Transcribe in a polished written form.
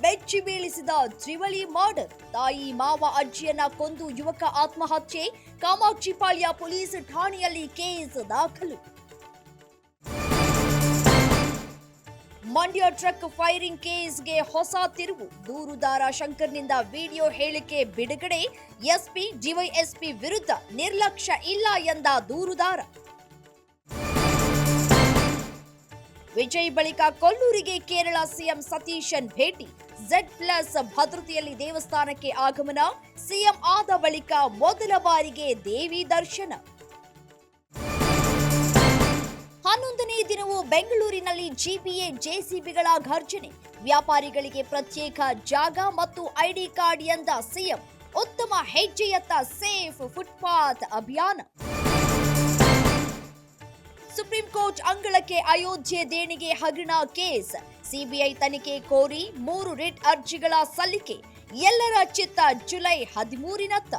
ಬೆಚ್ಚಿ ಬೀಳಿಸಿದ ತ್ರಿವಳಿ ಮರ್ಡರ್. ತಾಯಿ ಮಾವ ಅಜ್ಜಿಯನ್ನ ಕೊಂದು ಯುವಕ ಆತ್ಮಹತ್ಯೆ. ಕಾಮಾಕ್ಷಿಪಾಳ್ಯ ಪೊಲೀಸ್ ಠಾಣೆಯಲ್ಲಿ ಕೇಸ್ ದಾಖಲು. ಮಂಡ್ಯ ಟ್ರಕ್ ಫೈರಿಂಗ್ ಕೇಸ್ಗೆ ಹೊಸ ತಿರುವು. ದೂರುದಾರ ಶಂಕರ್ನಿಂದ ವಿಡಿಯೋ ಹೇಳಿಕೆ ಬಿಡುಗಡೆ. ಎಸ್ಪಿ ಡಿವೈಎಸ್ಪಿ ವಿರುದ್ಧ ನಿರ್ಲಕ್ಷ್ಯ ಇಲ್ಲ ಎಂದ ದೂರುದಾರ. ವಿಜಯ್ ಬಳಿಕ ಕೊಲ್ಲೂರಿಗೆ ಕೇರಳ ಸಿಎಂ ಸತೀಶನ್ ಭೇಟಿ. Z+ ಭದ್ರತೆಯಲ್ಲಿ ದೇವಸ್ಥಾನಕ್ಕೆ ಆಗಮನ. ಸಿಎಂ ಆದ ಬಳಿಕ ಮೊದಲ ಬಾರಿಗೆ ದೇವಿ ದರ್ಶನ. 11ನೇ ದಿನವೂ ಬೆಂಗಳೂರಿನಲ್ಲಿ ಜಿಬಿಎ ಜೆಸಿಬಿಗಳ ಘರ್ಜನೆ. ವ್ಯಾಪಾರಿಗಳಿಗೆ ಪ್ರತ್ಯೇಕ ಜಾಗ ಮತ್ತು ಐಡಿ ಕಾರ್ಡ್ ಎಂದ ಸಿಎಂ. ಉತ್ತಮ ಹೆಜ್ಜೆಯತ್ತ ಸೇಫ್ ಫುಟ್ಪಾತ್ ಅಭಿಯಾನ. ಸುಪ್ರೀಂ ಕೋರ್ಟ್ ಅಂಗಳಕ್ಕೆ ಅಯೋಧ್ಯೆ ದೇಣಿಗೆ ಹಗರಣ ಕೇಸ್. ಸಿಬಿಐ ತನಿಖೆ ಕೋರಿ 3 ರಿಟ್ ಅರ್ಜಿಗಳ ಸಲ್ಲಿಕೆ. ಎಲ್ಲರ ಚಿತ್ತ ಜುಲೈ 13ನತ್ತ.